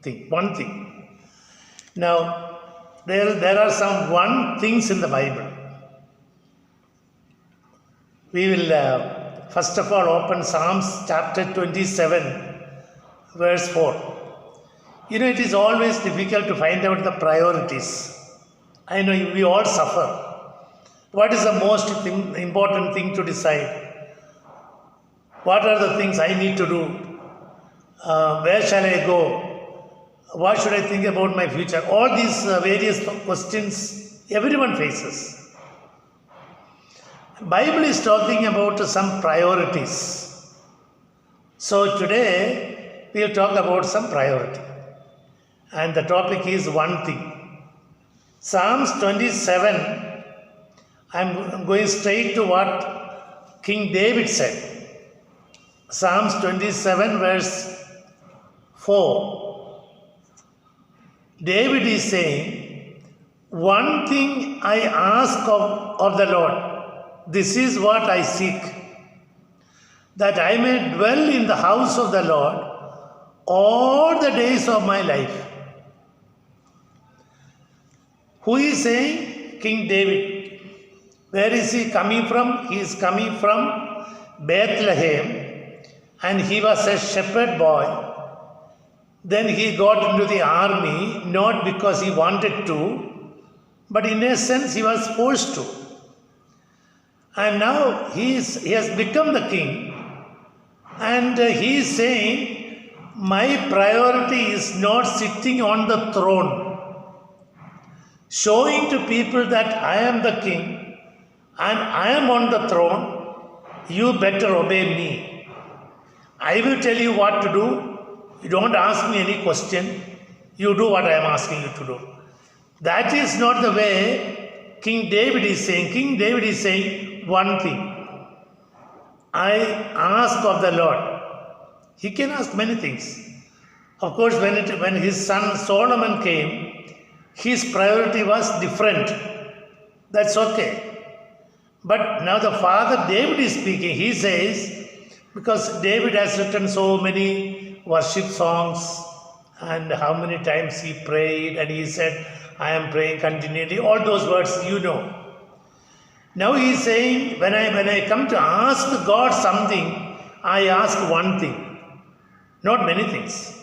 Thing, one thing. Now, there are some one things in the Bible. We will first of all open Psalms chapter 27, verse 4. It is always difficult to find out the priorities. I know we all suffer. What is the most important thing to decide? What are the things I need to do? Where shall I go? What should I think about my future? All these various questions everyone faces. Bible is talking about some priorities. So today we will talk about some priority. And the topic is one thing. Psalms 27, I am going straight to what King David said. Psalms 27 verse 4. David is saying, one thing I ask of the Lord, this is what I seek, that I may dwell in the house of the Lord all the days of my life. Who is saying? King David. Where is he coming from? He is coming from Bethlehem, and he was a shepherd boy. Then he got into the army, not because he wanted to, but in a sense he was forced to. And now he has become the king, and he is saying, my priority is not sitting on the throne, showing to people that I am the king and I am on the throne, you better obey me. I will tell you what to do. You don't ask me any question. You do what I am asking you to do. That is not the way King David is saying. King David is saying one thing. I ask of the Lord. He can ask many things. Of course, when his son Solomon came, his priority was different. That's okay. But now the father David is speaking. He says, because David has written so many worship songs, and how many times he prayed, and he said, I am praying continually. All those words you know. Now he is saying, when I come to ask God something, I ask one thing, not many things.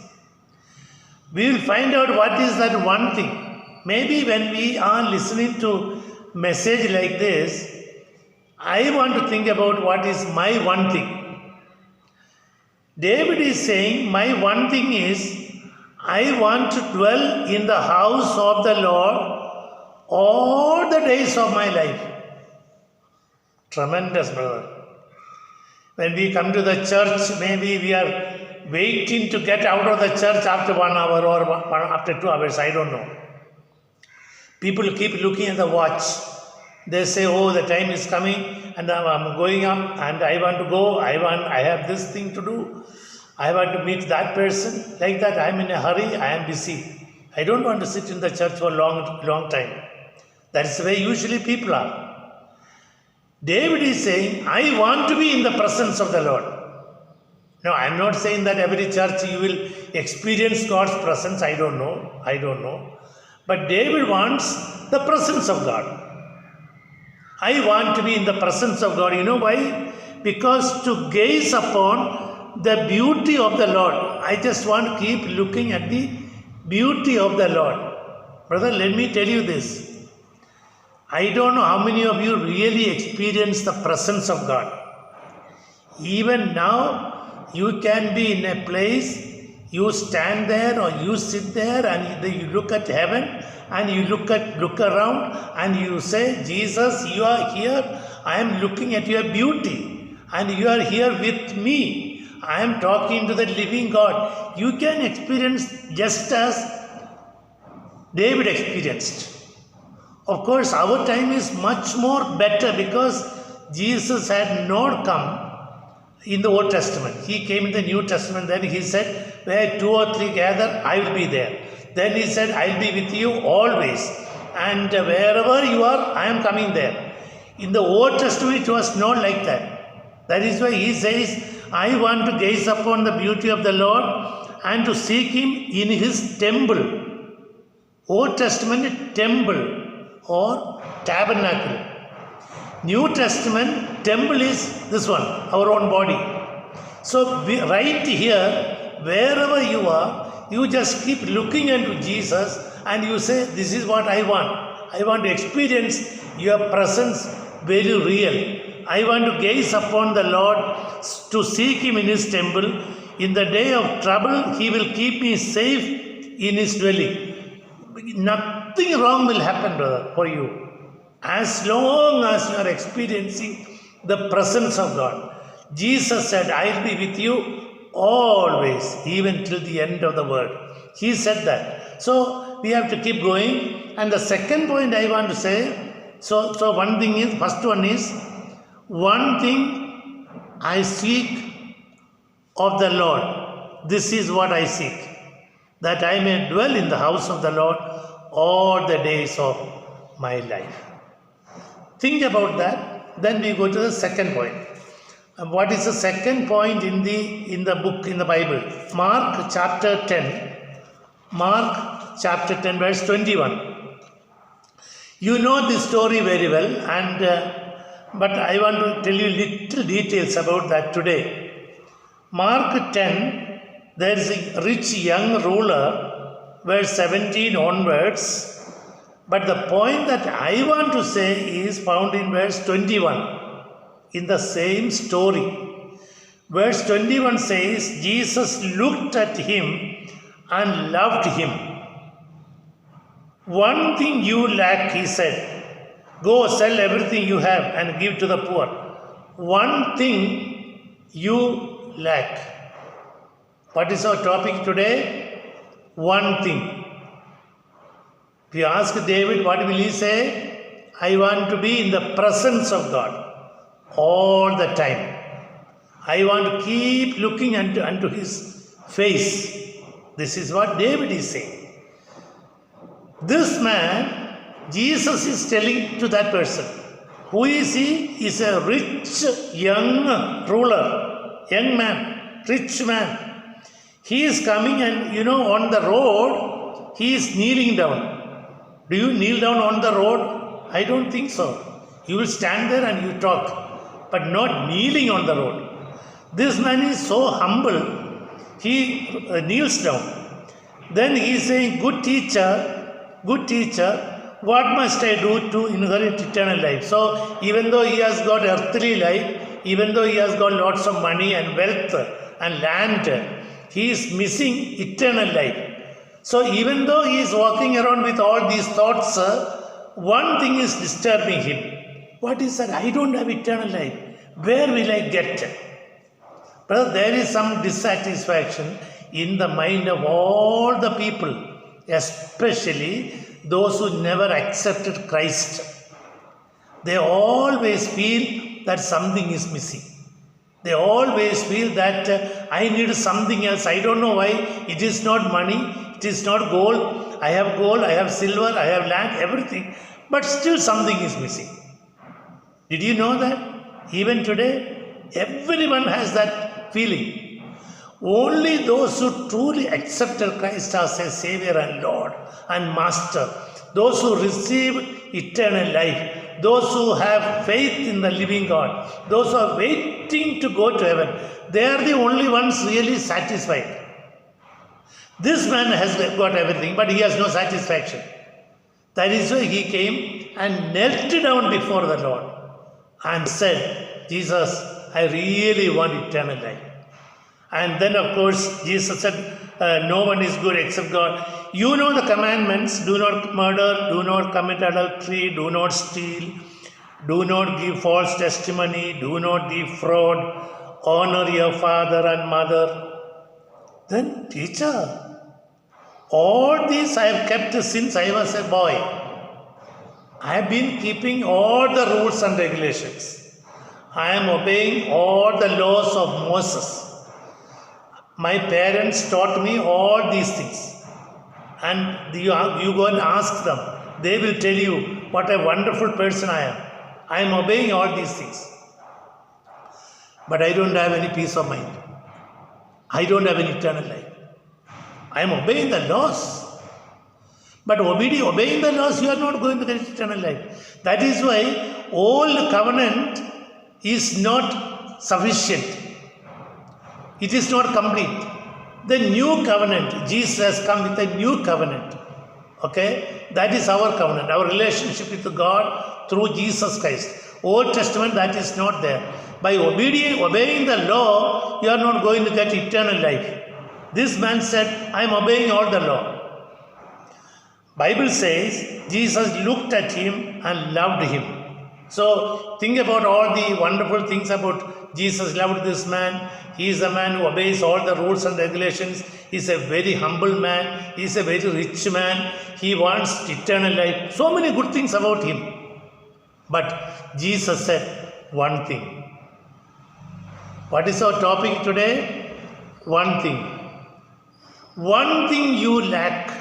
We will find out what is that one thing. Maybe when we are listening to message like this, I want to think about what is my one thing. David is saying, my one thing is, I want to dwell in the house of the Lord all the days of my life. Tremendous, brother. When we come to the church, maybe we are waiting to get out of the church after 1 hour or after 2 hours, I don't know. People keep looking at the watch. They say, oh, the time is coming and I'm going up and I want to go. I have this thing to do. I want to meet that person. Like that, I'm in a hurry. I am busy. I don't want to sit in the church for a long time. That's the way usually people are. David is saying, I want to be in the presence of the Lord. No, I'm not saying that every church you will experience God's presence. I don't know. But David wants the presence of God. I want to be in the presence of God. You know why? Because to gaze upon the beauty of the Lord. I just want to keep looking at the beauty of the Lord. Brother, let me tell you this. I don't know how many of you really experience the presence of God. Even now, you can be in a place, you stand there or you sit there and you look at heaven and you look around and you say, Jesus, you are here. I am looking at your beauty and you are here with me. I am talking to the living God. You can experience just as David experienced. Of course, our time is much more better because Jesus had not come in the Old Testament. He came in the New Testament. Then he said, where 2 or 3 gather, I will be there. Then he said, I will be with you always. And wherever you are, I am coming there. In the Old Testament, it was not like that. That is why he says, I want to gaze upon the beauty of the Lord and to seek Him in His temple. Old Testament, temple or tabernacle. New Testament, temple is this one, our own body. So right here, wherever you are, you just keep looking into Jesus and you say, this is what I want. I want to experience your presence very real. I want to gaze upon the Lord, to seek Him in His temple. In the day of trouble, He will keep me safe in His dwelling. Nothing wrong will happen, brother, for you. As long as you are experiencing the presence of God. Jesus said, I will be with you always, even till the end of the world. He said that. So we have to keep going. And the second point I want to say, so one thing is, first one is, one thing I seek of the Lord. This is what I seek, that I may dwell in the house of the Lord all the days of my life. Think about that. Then we go to the second point. What is the second point in the book, in the Bible? Mark chapter 10. Mark chapter 10 verse 21. You know this story very well, but I want to tell you little details about that today. Mark 10, there is a rich young ruler, verse 17 onwards. But the point that I want to say is found in verse 21, in the same story. Verse 21 says, Jesus looked at him and loved him. One thing you lack, he said. Go sell everything you have and give to the poor. One thing you lack. What is our topic today? One thing. If you ask David, what will he say? I want to be in the presence of God all the time. I want to keep looking unto his face. This is what David is saying. This man, Jesus is telling to that person. Who is he? He is a rich young ruler, young man, rich man. He is coming and on the road, he is kneeling down. Do you kneel down on the road? I don't think so. You will stand there and you talk, but not kneeling on the road. This man is so humble, he kneels down. Then he is saying, good teacher, what must I do to inherit eternal life? So even though he has got earthly life, even though he has got lots of money and wealth and land, he is missing eternal life. So even though he is walking around with all these thoughts, one thing is disturbing him. What is that? I don't have eternal life. Where will I get? Brother, there is some dissatisfaction in the mind of all the people, especially those who never accepted Christ. They always feel that something is missing. They always feel that I need something else. I don't know why. It is not money. It is not gold. I have silver, I have land, everything. But still something is missing. Did you know that? Even today, everyone has that feeling. Only those who truly accepted Christ as a Savior and Lord and Master, those who receive eternal life, those who have faith in the living God, those who are waiting to go to heaven, they are the only ones really satisfied. This man has got everything, but he has no satisfaction. That is why he came and knelt down before the Lord and said, Jesus, I really want eternal life. And then, of course, Jesus said, no one is good except God. You know the commandments. Do not murder, do not commit adultery, do not steal, do not give false testimony, do not defraud, honor your father and mother. Then, teacher, all these I have kept since I was a boy. I have been keeping all the rules and regulations. I am obeying all the laws of Moses. My parents taught me all these things. And you go and ask them. They will tell you what a wonderful person I am. I am obeying all these things. But I don't have any peace of mind. I don't have any eternal life. I am obeying the laws. But obeying the laws, you are not going to get eternal life. That is why old covenant is not sufficient. It is not complete. The new covenant, Jesus has come with a new covenant. Okay? That is our covenant, our relationship with God through Jesus Christ. Old Testament, that is not there. By obeying the law, you are not going to get eternal life. This man said, I am obeying all the law. Bible says, Jesus looked at him and loved him. So, think about all the wonderful things about Jesus loved this man. He is a man who obeys all the rules and regulations. He is a very humble man. He is a very rich man. He wants eternal life. So many good things about him. But Jesus said one thing. What is our topic today? One thing. One thing you lack.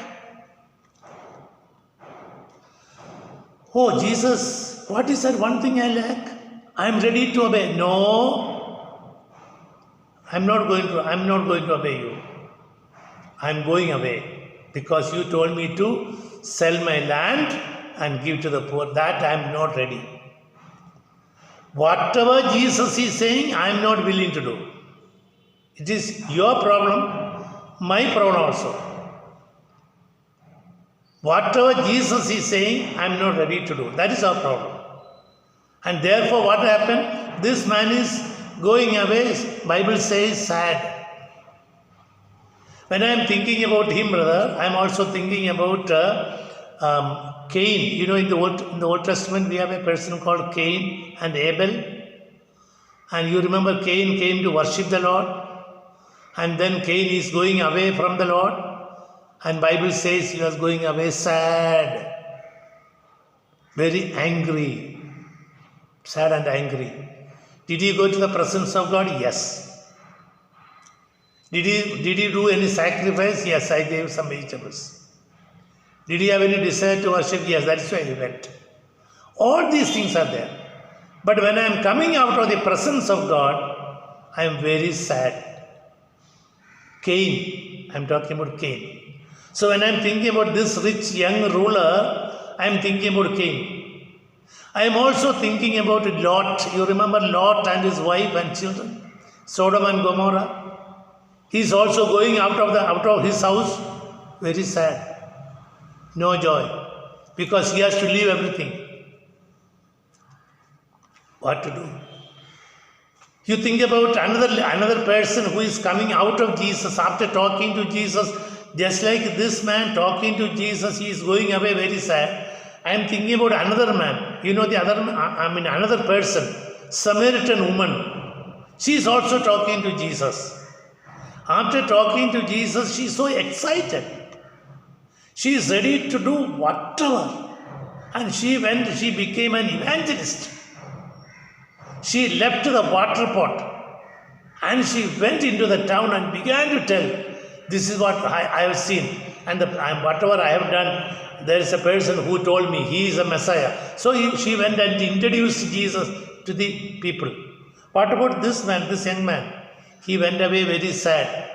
Oh, Jesus, what is that one thing I lack? I am ready to obey. No, I am not going to obey you. I am going away because you told me to sell my land and give to the poor. That I am not ready. Whatever Jesus is saying, I am not willing to do. It is your problem, my problem also. Whatever Jesus is saying, I am not ready to do. That is our problem. And therefore, what happened? This man is going away, Bible says, sad. When I am thinking about him, brother, I am also thinking about Cain. You know, in the Old Testament, we have a person called Cain and Abel. And you remember Cain came to worship the Lord. And then Cain is going away from the Lord. And Bible says he was going away sad, very angry, sad and angry. Did he go to the presence of God? Yes. Did he do any sacrifice? Yes, I gave some vegetables. Did he have any desire to worship? Yes, that's why he went. All these things are there. But when I am coming out of the presence of God, I am very sad. Cain, I am talking about Cain. So when I am thinking about this rich young ruler, I am thinking about Cain. I am also thinking about Lot. You remember Lot and his wife and children? Sodom and Gomorrah. He is also going out of his house, very sad. No joy. Because he has to leave everything. What to do? You think about another person who is coming out of Jesus after talking to Jesus. Just like this man talking to Jesus, he is going away very sad. I am thinking about another man. You know another person, Samaritan woman. She is also talking to Jesus. After talking to Jesus, she is so excited. She is ready to do whatever. And she became an evangelist. She left the water pot and she went into the town and began to tell, this is what I have seen, and whatever I have done, there is a person who told me he is a Messiah. So she went and introduced Jesus to the people. What about this man, this young man? He went away very sad.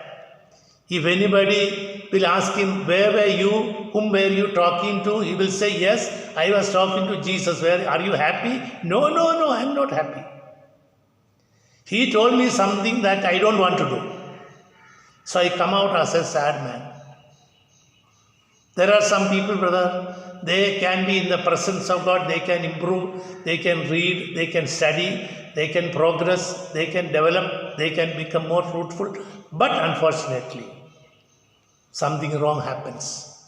If anybody will ask him, where were you, whom were you talking to? He will say, yes, I was talking to Jesus. Are you happy? No, I am not happy. He told me something that I don't want to do. So I come out as a sad man. There are some people, brother, they can be in the presence of God, they can improve, they can read, they can study, they can progress, they can develop, they can become more fruitful. But unfortunately, something wrong happens.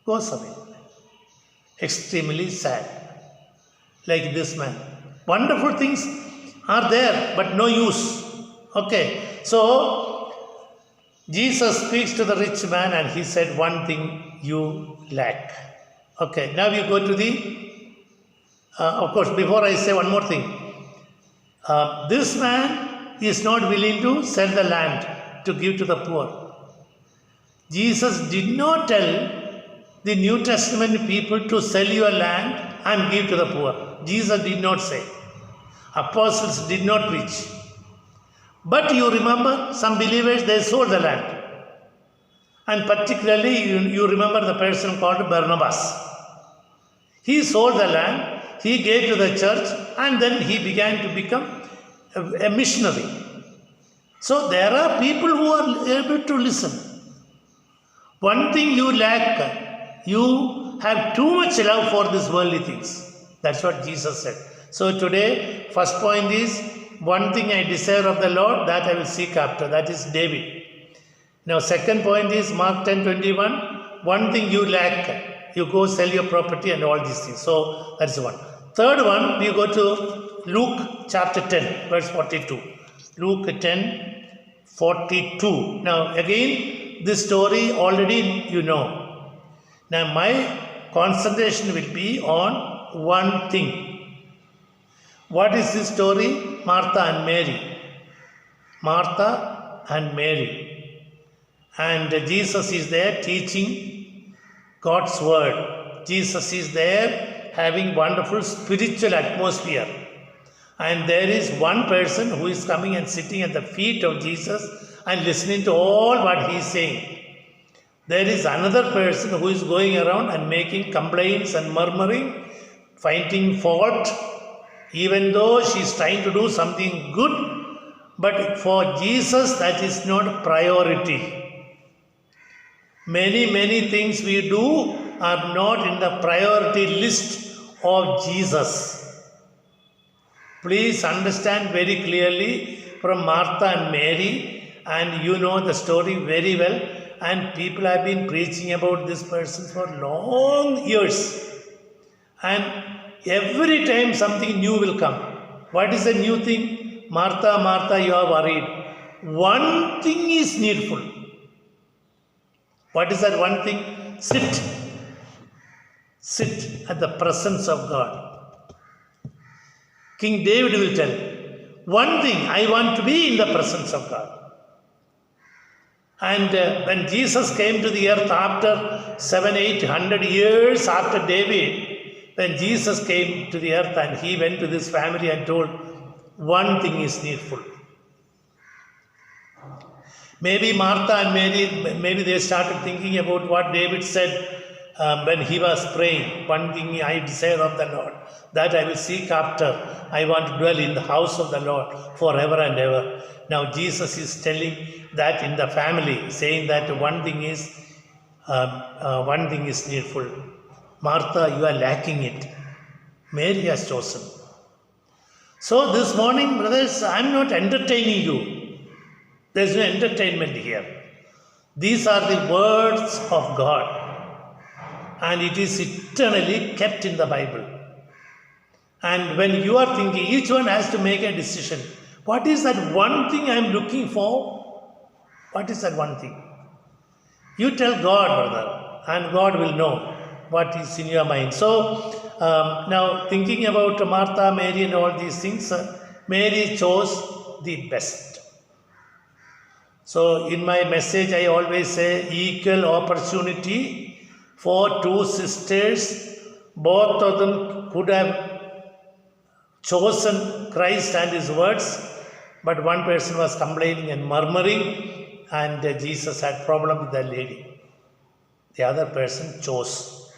Goes away. Extremely sad. Like this man. Wonderful things are there, but no use. Okay, so Jesus speaks to the rich man and he said, one thing you lack. Okay, now we go to the, of course, before I say one more thing. This man is not willing to sell the land to give to the poor. Jesus did not tell the New Testament people to sell your land and give to the poor. Jesus did not say. Apostles did not preach. But you remember, some believers, they sold the land. And particularly, you remember the person called Barnabas. He sold the land, he gave to the church, and then he began to become a missionary. So there are people who are able to listen. One thing you lack, you have too much love for these worldly things. That's what Jesus said. So today, first point is, one thing I desire of the Lord, that I will seek after. That is David. Now second point is Mark 10:21. One thing you lack, you go sell your property and all these things. So that's one. Third one, we go to Luke chapter 10, verse 42. Luke 10:42. Now again, this story already you know. Now my concentration will be on one thing. What is this story? Martha and Mary. Martha and Mary. And Jesus is there teaching God's word. Jesus is there having wonderful spiritual atmosphere. And there is one person who is coming and sitting at the feet of Jesus and listening to all what he is saying. There is another person who is going around and making complaints and murmuring, finding fault, even though she is trying to do something good. But for Jesus, that is not priority. Many things we do are not in the priority list of Jesus. Please understand very clearly from Martha and Mary, and you know the story very well, and people have been preaching about this person for long years. And every time something new will come. What is the new thing? Martha, Martha, you are worried. One thing is needful. What is that one thing? Sit. Sit at the presence of God. King David will tell, one thing, I want to be in the presence of God. And when Jesus came to the earth after 700-800 years after David, when Jesus came to the earth and he went to this family and told, one thing is needful. Maybe Martha and Mary, maybe they started thinking about what David said when he was praying. One thing I desire of the Lord, that I will seek after. I want to dwell in the house of the Lord forever and ever. Now Jesus is telling that in the family, saying that one thing is needful. Martha, you are lacking it. Mary has chosen. So this morning, brothers, I am not entertaining you. There is no entertainment here. These are the words of God. And it is eternally kept in the Bible. And when you are thinking, each one has to make a decision. What is that one thing I am looking for? What is that one thing? You tell God, brother, and God will know what is in your mind. So, now thinking about Martha, Mary and all these things, Mary chose the best. So, in my message, I always say equal opportunity for two sisters. Both of them could have chosen Christ and His words, but one person was complaining and murmuring, and Jesus had problem with that lady. The other person chose.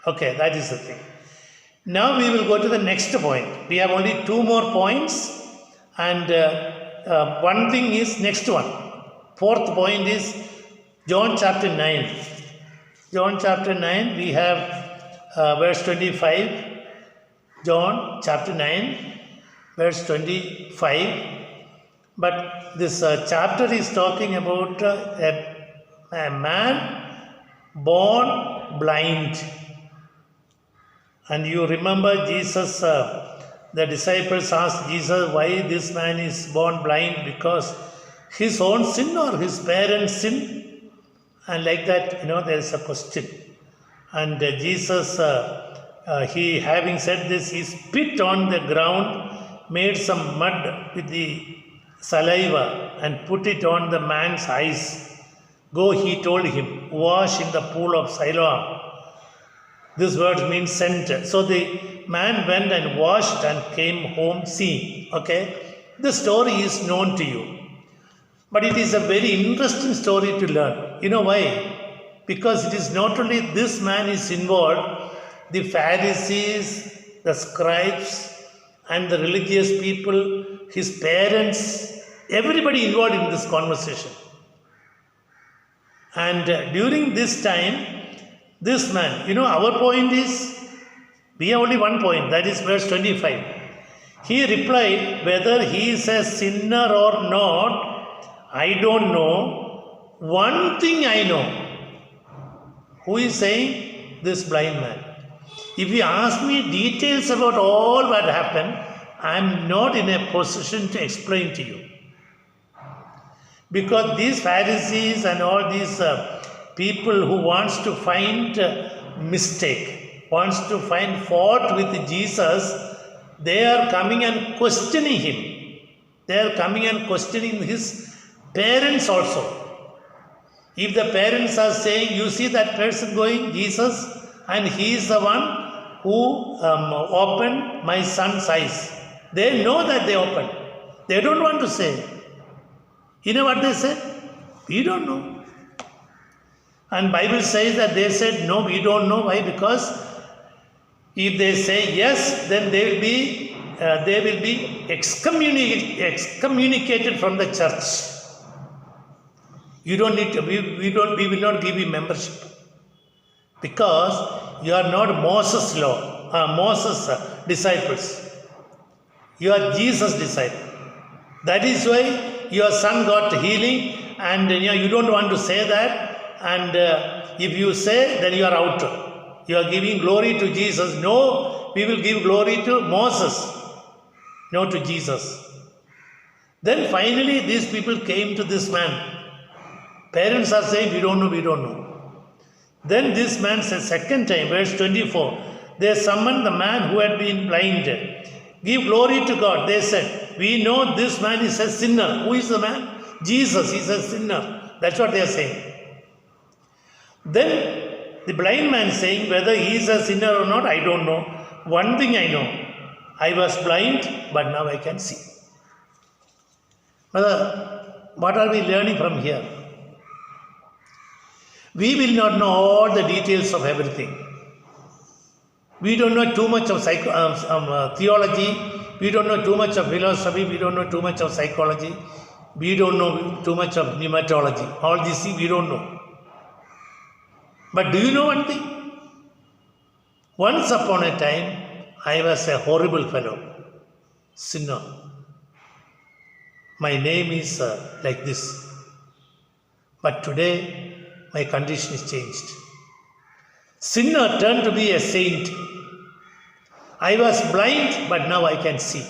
Okay, that is the thing. Now we will go to the next point. We have only two more points, and one thing is next one. Fourth point is John chapter 9. John chapter 9, we have verse 25. John chapter 9, verse 25. But this chapter is talking about a man born blind. And you remember Jesus, the disciples asked Jesus why this man is born blind, because his own sin or his parents' sin? And like that, there is a question. And Jesus, he having said this, he spit on the ground, made some mud with the saliva and put it on the man's eyes. Go, he told him, wash in the pool of Siloam. This word means sent. So the man went and washed and came home seeing. Okay? The story is known to you. But it is a very interesting story to learn. You know why? because it is not only this man is involved, the Pharisees, the scribes, and the religious people, his parents, everybody involved in this conversation. And during this time, this man, our point is, we have only one point, that is verse 25. He replied, whether he is a sinner or not, I don't know. One thing I know. Who is saying? This blind man. If you ask me details about all what happened, I am not in a position to explain to you. Because these Pharisees and all these people who wants to find mistake, wants to find fault with Jesus, they are coming and questioning him. They are coming and questioning his parents also. If the parents are saying, you see that person going, Jesus, and he is the one who opened my son's eyes. They know that they opened. They don't want to say. You know what they said? We don't know. And Bible says that they said, no, we don't know. Why? Because if they say yes, then they will be excommunicated from the church. You don't need to, we will not give you membership. Because you are not Moses' disciples. You are Jesus' disciple. That is why your son got healing, and you don't want to say that. And if you say, then you are out. You are giving glory to Jesus. No, we will give glory to Moses, not to Jesus. Then finally, these people came to this man. Parents are saying, we don't know. Then this man says, second time, verse 24, they summoned the man who had been blind. Give glory to God. They said, we know this man is a sinner. Who is the man? Jesus is a sinner. That's what they are saying. Then the blind man saying, whether he is a sinner or not, I don't know. One thing I know, I was blind, but now I can see. Brother, what are we learning from here? We will not know all the details of everything. We don't know too much of theology. We don't know too much of philosophy. We don't know too much of psychology. We don't know too much of pneumatology. All these things we don't know. But do you know one thing? Once upon a time, I was a horrible fellow, sinner. My name is like this. But today, my condition is changed. Sinner turned to be a saint. I was blind, but now I can see.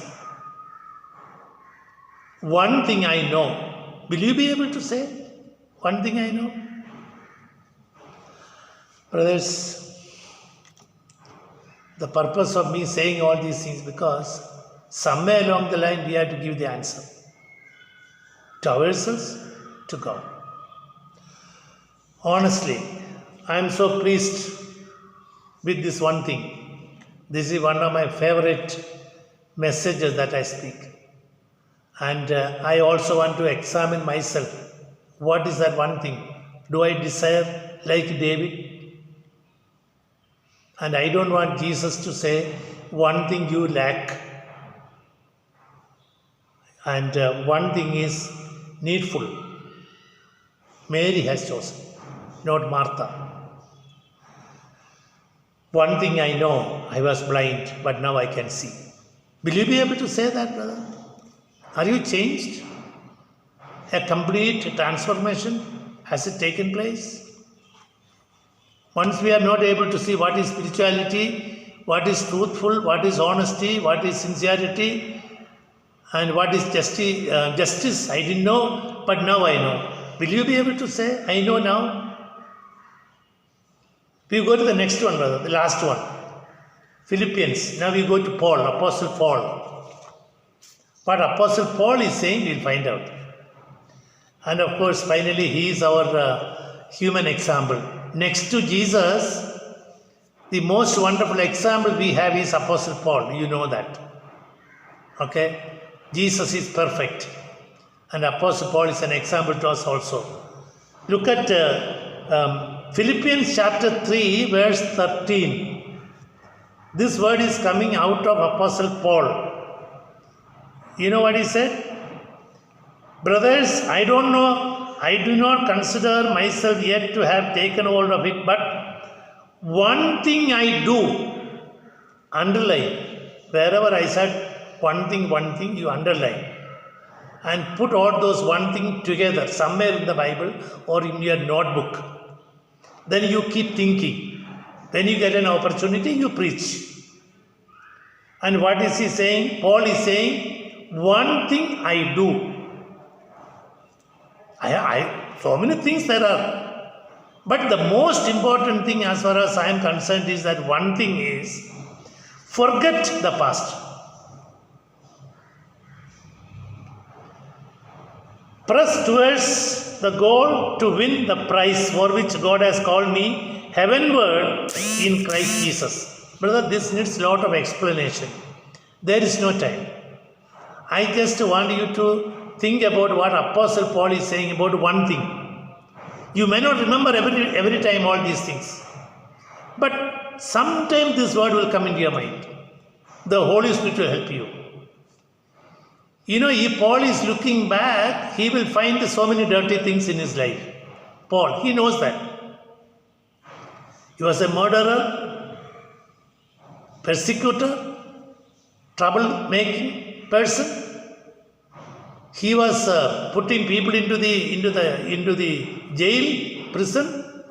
One thing I know. Will you be able to say? One thing I know? Brothers, the purpose of me saying all these things because somewhere along the line we have to give the answer. To ourselves, to God. Honestly, I am so pleased with this one thing. This is one of my favorite messages that I speak. And I also want to examine myself. What is that one thing? Do I desire like David? And I don't want Jesus to say, one thing you lack. And one thing is needful. Mary has chosen, not Martha. One thing I know, I was blind, but now I can see. Will you be able to say that, brother? Are you changed? A complete transformation? Has it taken place? Once we are not able to see what is spirituality, what is truthful, what is honesty, what is sincerity, and what is justice, I didn't know, but now I know. Will you be able to say, I know now? We go to the next one, brother, the last one. Philippians. Now we go to Paul, Apostle Paul. What Apostle Paul is saying, we'll find out. And of course, finally, he is our human example. Next to Jesus, the most wonderful example we have is Apostle Paul. You know that. Okay? Jesus is perfect. And Apostle Paul is an example to us also. Look at Philippians chapter 3, verse 13. This word is coming out of Apostle Paul. You know what he said? Brothers, I do not consider myself yet to have taken hold of it, but one thing I do, underline. Wherever I said one thing, you underline. And put all those one thing together somewhere in the Bible or in your notebook. Then you keep thinking. When you get an opportunity, you preach. And what is he saying? Paul is saying, one thing I do. So many things there are. But the most important thing as far as I am concerned is that one thing is, forget the past. Press towards the goal to win the prize for which God has called me heavenward in Christ Jesus. Brother, this needs a lot of explanation. There is no time. I just want you to think about what Apostle Paul is saying about one thing. You may not remember every time all these things. But sometime this word will come into your mind. The Holy Spirit will help you. You know, if Paul is looking back, he will find so many dirty things in his life. Paul, he knows that. He was a murderer, persecutor, trouble-making person. He was putting people into the jail, prison,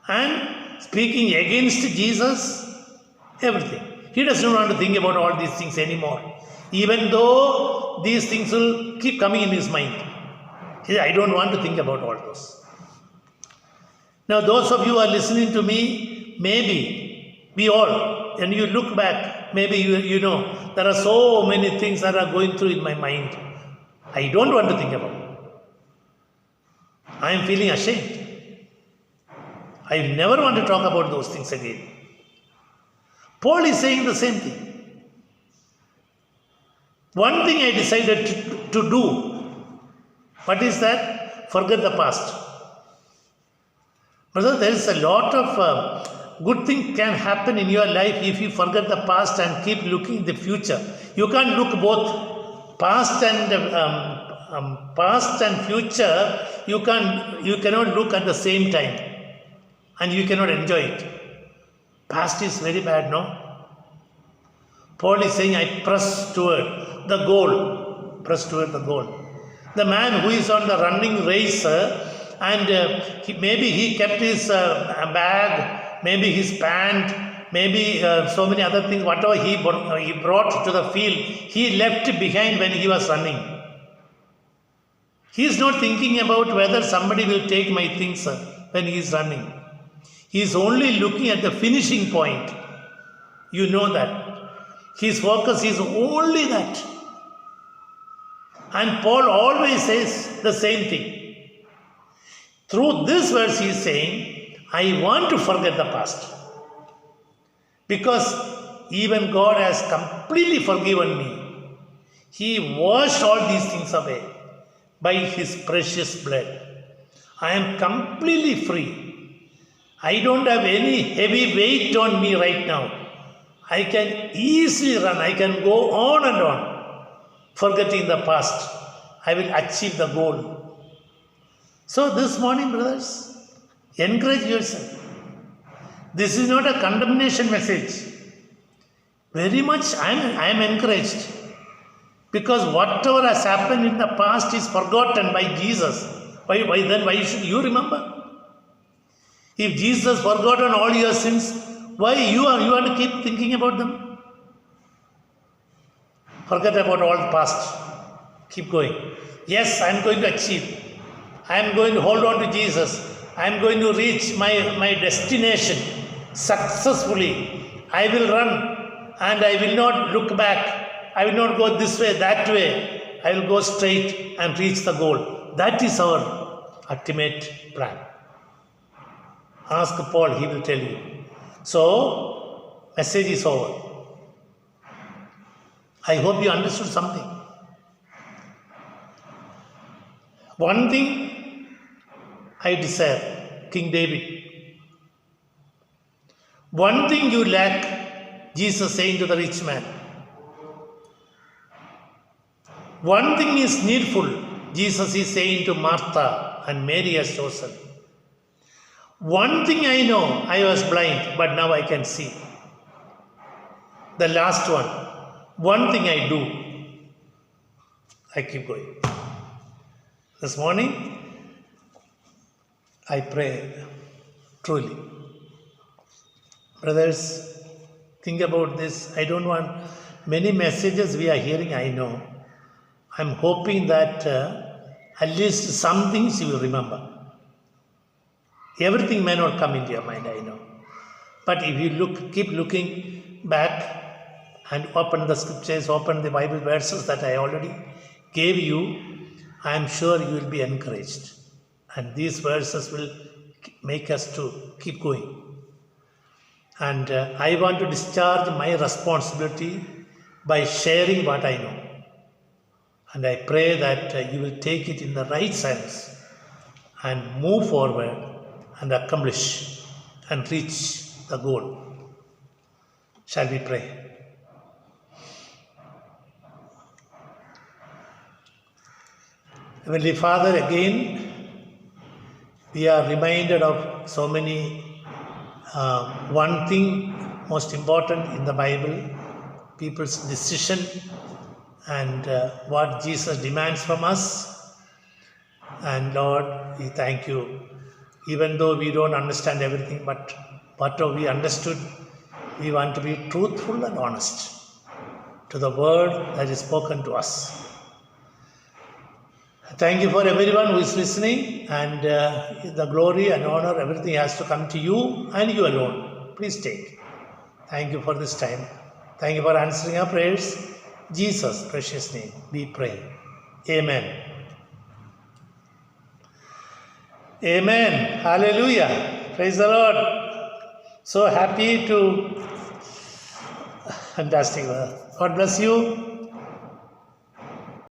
and speaking against Jesus, everything. He doesn't want to think about all these things anymore. Even though these things will keep coming in his mind. He said, I don't want to think about all those. Now, those of you who are listening to me, maybe we all, and you look back, maybe you know, there are so many things that are going through in my mind. I don't want to think about it. I am feeling ashamed. I never want to talk about those things again. Paul is saying the same thing. One thing I decided to do. What is that? Forget the past. Brother, there is a lot of good things can happen in your life if you forget the past and keep looking in the future. You can't look both past and future. You cannot look at the same time, and you cannot enjoy it. Past is very bad, no? Paul is saying, I press toward the goal. Press toward the goal. The man who is on the running race and maybe he kept his bag, maybe his pant, maybe so many other things, whatever he brought to the field, he left behind when he was running. He is not thinking about whether somebody will take my things when he is running. He is only looking at the finishing point. You know that. His focus is only that. And Paul always says the same thing. Through this verse he is saying, I want to forget the past. Because even God has completely forgiven me. He washed all these things away by His precious blood. I am completely free. I don't have any heavy weight on me right now. I can easily run. I can go on and on. Forgetting the past, I will achieve the goal. So this morning, brothers, encourage yourself. This is not a condemnation message. Very much I am encouraged. Because whatever has happened in the past is forgotten by Jesus. Why should you remember? If Jesus forgotten all your sins, why you want to keep thinking about them? Forget about all the past. Keep going. Yes, I am going to achieve. I am going to hold on to Jesus. I am going to reach my destination successfully. I will run and I will not look back. I will not go this way, that way. I will go straight and reach the goal. That is our ultimate plan. Ask Paul, he will tell you. So, message is over. I hope you understood something. One thing I desire, King David. One thing you lack, Jesus saying to the rich man. One thing is needful, Jesus is saying to Martha, and Mary has chosen. One thing I know, I was blind, but now I can see. The last one thing I do, I keep going. This morning, I pray truly. Brothers, think about this. I don't want many messages we are hearing, I know. I'm hoping that at least some things you will remember. Everything may not come into your mind, I know. But if you keep looking back and open the scriptures, open the Bible verses that I already gave you, I am sure you will be encouraged. And these verses will make us to keep going. And I want to discharge my responsibility by sharing what I know. And I pray that you will take it in the right sense and move forward and accomplish and reach the goal. Shall we pray? Heavenly Father, again, we are reminded of so many, one thing most important in the Bible, people's decision and what Jesus demands from us. And Lord, we thank you. Even though we don't understand everything, but whatever we understood, we want to be truthful and honest to the word that is spoken to us. Thank you for everyone who is listening, and the glory and honor, everything has to come to you and you alone. Please take. Thank you for this time. Thank you for answering our prayers. Jesus' precious name, we pray. Amen. Amen. Hallelujah. Praise the Lord. So happy to... Fantastic. God bless you.